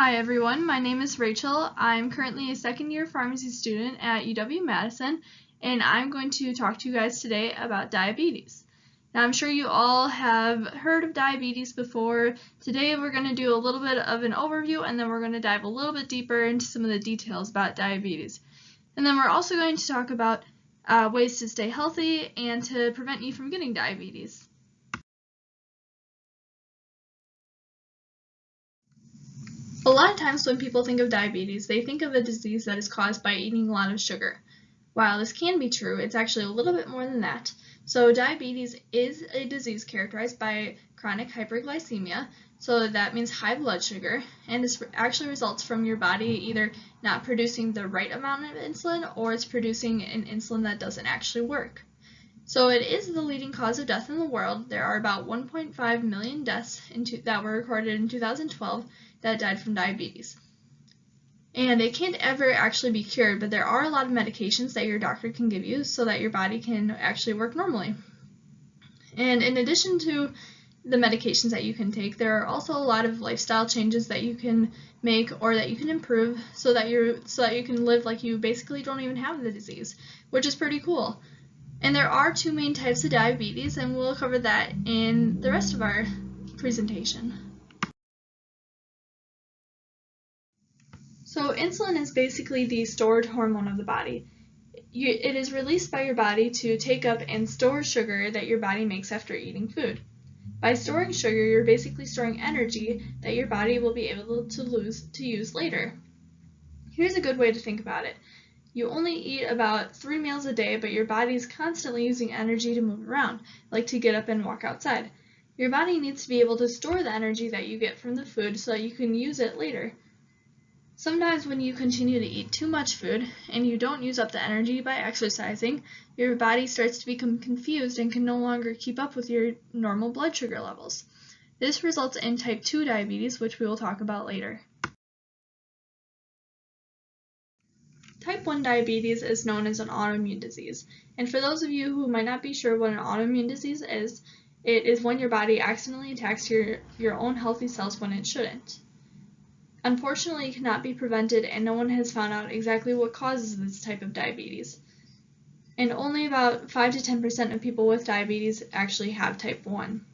Hi everyone, my name is Rachel. I'm currently a second year pharmacy student at UW-Madison, and I'm going to talk to you guys today about diabetes. Now I'm sure you all have heard of diabetes before. Today we're going to do a little bit of an overview, and then we're going to dive a little bit deeper into some of the details about diabetes. And then we're also going to talk about ways to stay healthy and to prevent you from getting diabetes. A lot of times when people think of diabetes, they think of a disease that is caused by eating a lot of sugar. While this can be true, it's actually a little bit more than that. So diabetes is a disease characterized by chronic hyperglycemia, so that means high blood sugar, and this actually results from your body either not producing the right amount of insulin or it's producing an insulin that doesn't actually work. So it is the leading cause of death in the world. There are about 1.5 million deaths that were recorded in 2012 that died from diabetes. And it can't ever actually be cured, but there are a lot of medications that your doctor can give you so that your body can actually work normally. And in addition to the medications that you can take, there are also a lot of lifestyle changes that you can make or that you can improve so that you can live like you basically don't even have the disease, which is pretty cool. And there are two main types of diabetes, and we'll cover that in the rest of our presentation. So insulin is basically the stored hormone of the body. It is released by your body to take up and store sugar that your body makes after eating food. By storing sugar, you're basically storing energy that your body will be able to use later. Here's a good way to think about it. You only eat about 3 meals a day, but your body is constantly using energy to move around, like to get up and walk outside. Your body needs to be able to store the energy that you get from the food so that you can use it later. Sometimes when you continue to eat too much food and you don't use up the energy by exercising, your body starts to become confused and can no longer keep up with your normal blood sugar levels. This results in type 2 diabetes, which we will talk about later. Type 1 diabetes is known as an autoimmune disease, and for those of you who might not be sure what an autoimmune disease is, it is when your body accidentally attacks your own healthy cells when it shouldn't. Unfortunately, it cannot be prevented, and no one has found out exactly what causes this type of diabetes. And only about 5 to 10% of people with diabetes actually have type 1.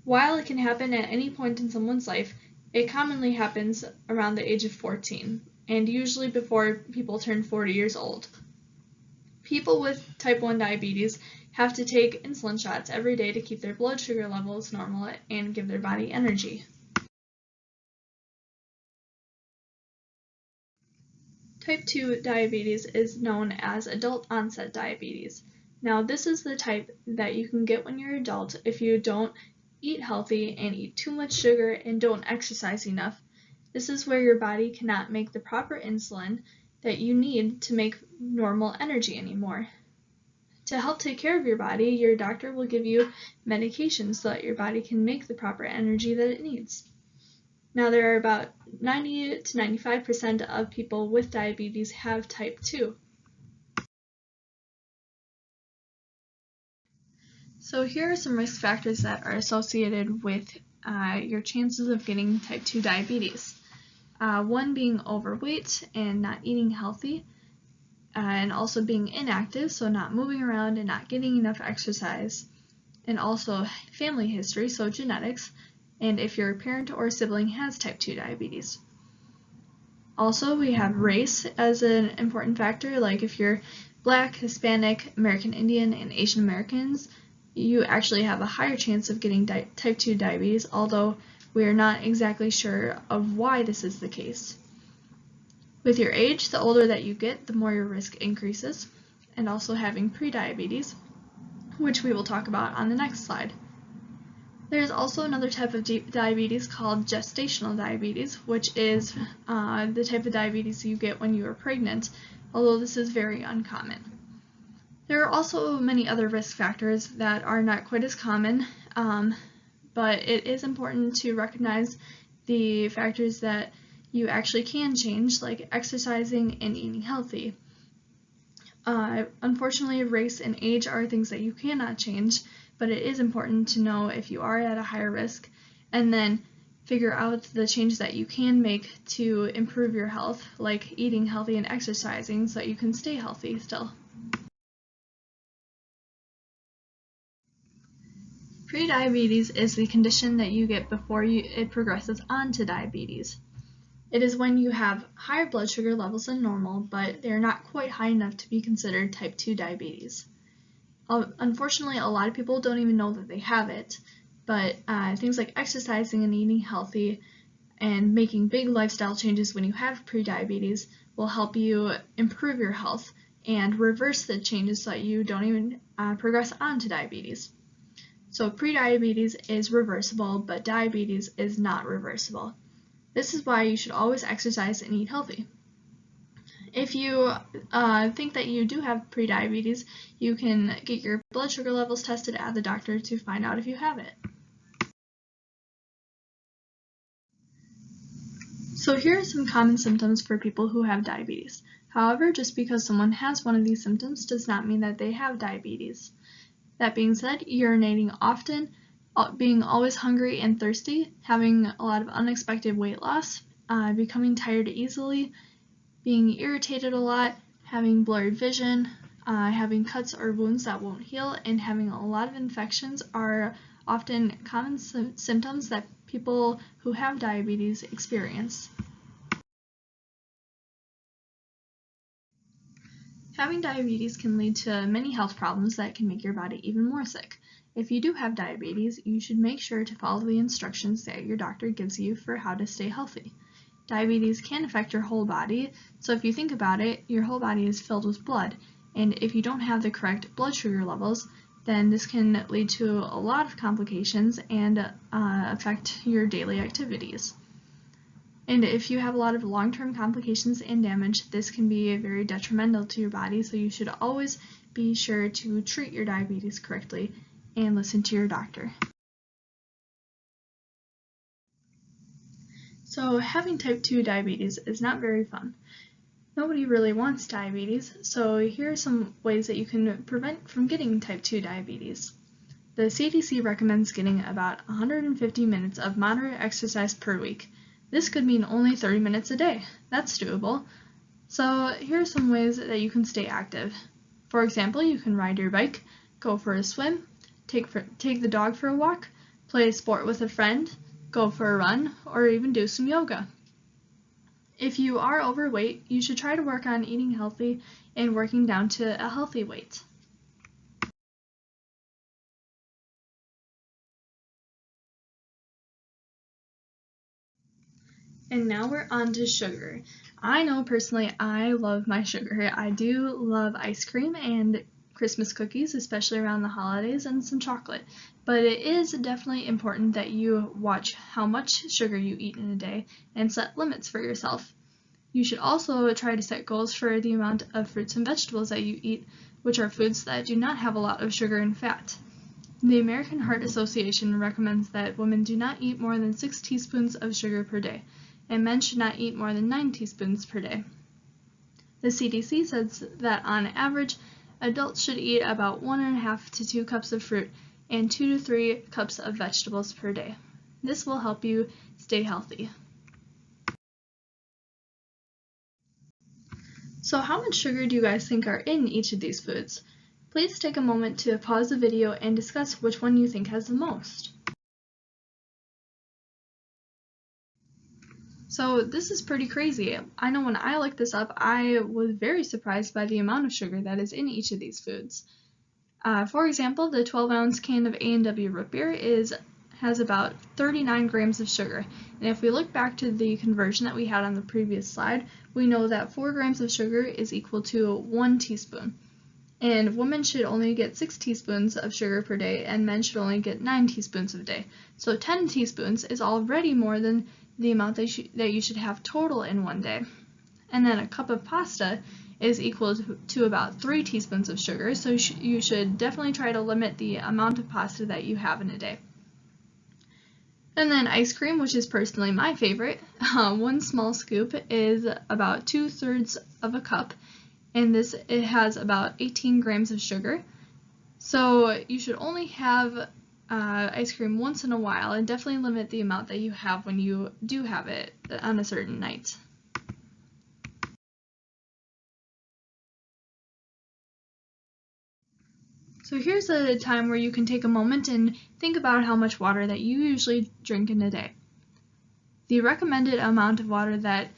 While it can happen at any point in someone's life, it commonly happens around the age of 14, and usually before people turn 40 years old. People with type 1 diabetes have to take insulin shots every day to keep their blood sugar levels normal and give their body energy. Type 2 diabetes is known as adult onset diabetes. Now this is the type that you can get when you're an adult if you don't eat healthy and eat too much sugar and don't exercise enough. This is where your body cannot make the proper insulin that you need to make normal energy anymore. To help take care of your body, your doctor will give you medications so that your body can make the proper energy that it needs. Now there are about 90 to 95% of people with diabetes have type 2. So here are some risk factors that are associated with your chances of getting type 2 diabetes. One being overweight and not eating healthy, and also being inactive, so not moving around and not getting enough exercise, and also family history, so genetics, and if your parent or sibling has type 2 diabetes. Also, we have race as an important factor, like if you're Black, Hispanic, American Indian, and Asian Americans, you actually have a higher chance of getting type 2 diabetes, although we are not exactly sure of why this is the case. With your age, the older that you get, the more your risk increases, and also having prediabetes, which we will talk about on the next slide. There is also another type of diabetes called gestational diabetes, which is the type of diabetes you get when you are pregnant, although this is very uncommon. There are also many other risk factors that are not quite as common, but it is important to recognize the factors that you actually can change, like exercising and eating healthy. Unfortunately, race and age are things that you cannot change, but it is important to know if you are at a higher risk. And then figure out the changes that you can make to improve your health, like eating healthy and exercising so that you can stay healthy still. Prediabetes is the condition that you get before it progresses on to diabetes. It is when you have higher blood sugar levels than normal, but they're not quite high enough to be considered type 2 diabetes. Unfortunately, a lot of people don't even know that they have it, but things like exercising and eating healthy and making big lifestyle changes when you have prediabetes will help you improve your health and reverse the changes so that you don't even progress on to diabetes. So prediabetes is reversible, but diabetes is not reversible. This is why you should always exercise and eat healthy. If you think that you do have prediabetes, you can get your blood sugar levels tested at the doctor to find out if you have it. So here are some common symptoms for people who have diabetes. However, just because someone has one of these symptoms does not mean that they have diabetes. That being said, urinating often, being always hungry and thirsty, having a lot of unexpected weight loss, becoming tired easily, being irritated a lot, having blurred vision, having cuts or wounds that won't heal, and having a lot of infections are often common symptoms that people who have diabetes experience. Having diabetes can lead to many health problems that can make your body even more sick. If you do have diabetes, you should make sure to follow the instructions that your doctor gives you for how to stay healthy. Diabetes can affect your whole body, so if you think about it, your whole body is filled with blood, and if you don't have the correct blood sugar levels, then this can lead to a lot of complications and affect your daily activities. And if you have a lot of long-term complications and damage, this can be very detrimental to your body, so you should always be sure to treat your diabetes correctly and listen to your doctor. So having type 2 diabetes is not very fun. Nobody really wants diabetes, so here are some ways that you can prevent from getting type 2 diabetes. The CDC recommends getting about 150 minutes of moderate exercise per week. This could mean only 30 minutes a day. That's doable. So here are some ways that you can stay active. For example, you can ride your bike, go for a swim, take the dog for a walk, play a sport with a friend, go for a run, or even do some yoga. If you are overweight, you should try to work on eating healthy and working down to a healthy weight. And now we're on to sugar. I know personally I love my sugar. I do love ice cream and Christmas cookies, especially around the holidays, and some chocolate. But it is definitely important that you watch how much sugar you eat in a day and set limits for yourself. You should also try to set goals for the amount of fruits and vegetables that you eat, which are foods that do not have a lot of sugar and fat. The American Heart Association recommends that women do not eat more than 6 teaspoons of sugar per day, and men should not eat more than 9 teaspoons per day. The CDC says that on average, adults should eat about 1.5 to 2 cups of fruit and 2 to 3 cups of vegetables per day. This will help you stay healthy. So how much sugar do you guys think are in each of these foods? Please take a moment to pause the video and discuss which one you think has the most. So this is pretty crazy. I know when I looked this up, I was very surprised by the amount of sugar that is in each of these foods. For example, the 12-ounce can of A&W root beer has about 39 grams of sugar. And if we look back to the conversion that we had on the previous slide, we know that 4 grams of sugar is equal to 1 teaspoon. And women should only get 6 teaspoons of sugar per day, and men should only get 9 teaspoons a day. So 10 teaspoons is already more than the amount that you should have total in one day. And then a cup of pasta is equal to about 3 teaspoons of sugar, so you should definitely try to limit the amount of pasta that you have in a day. And then ice cream, which is personally my favorite. 1 small scoop is about 2/3 of a cup, and it has about 18 grams of sugar. So you should only have ice cream once in a while, and definitely limit the amount that you have when you do have it on a certain night. So here's a time where you can take a moment and think about how much water that you usually drink in a day. The recommended amount of water that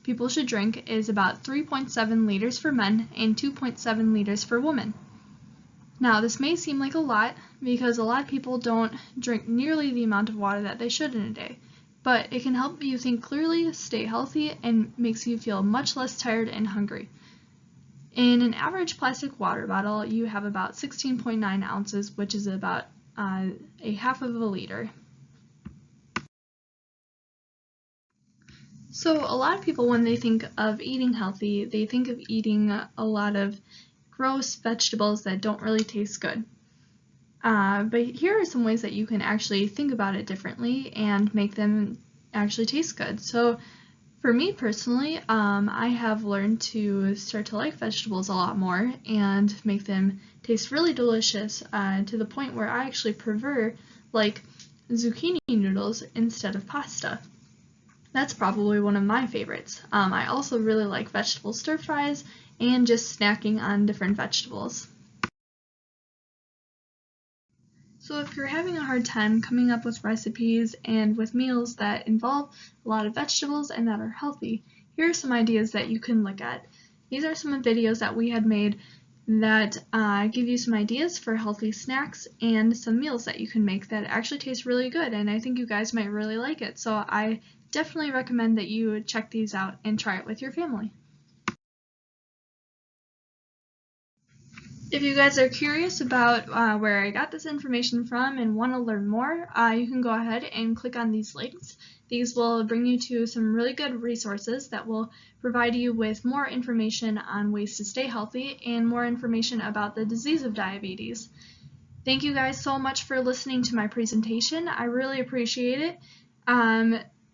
people should drink is about 3.7 liters for men and 2.7 liters for women. Now, this may seem like a lot because a lot of people don't drink nearly the amount of water that they should in a day, but it can help you think clearly, stay healthy, and makes you feel much less tired and hungry. In an average plastic water bottle, you have about 16.9 ounces, which is about a half of a liter. So a lot of people, when they think of eating healthy, they think of eating a lot of gross vegetables that don't really taste good. But here are some ways that you can actually think about it differently and make them actually taste good. So for me personally, I have learned to start to like vegetables a lot more and make them taste really delicious to the point where I actually prefer like zucchini noodles instead of pasta. That's probably one of my favorites. I also really like vegetable stir fries and just snacking on different vegetables. So if you're having a hard time coming up with recipes and with meals that involve a lot of vegetables and that are healthy, here are some ideas that you can look at. These are some videos that we had made that give you some ideas for healthy snacks and some meals that you can make that actually taste really good, and I think you guys might really like it. So I definitely recommend that you check these out and try it with your family. If you guys are curious about where I got this information from and want to learn more, you can go ahead and click on these links. These will bring you to some really good resources that will provide you with more information on ways to stay healthy and more information about the disease of diabetes. Thank you guys so much for listening to my presentation. I really appreciate it.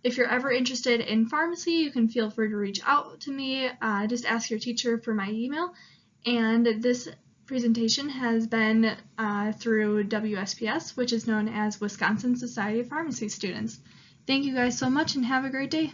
If you're ever interested in pharmacy, you can feel free to reach out to me. Just ask your teacher for my email. And this presentation has been through WSPS, which is known as Wisconsin Society of Pharmacy Students. Thank you guys so much and have a great day.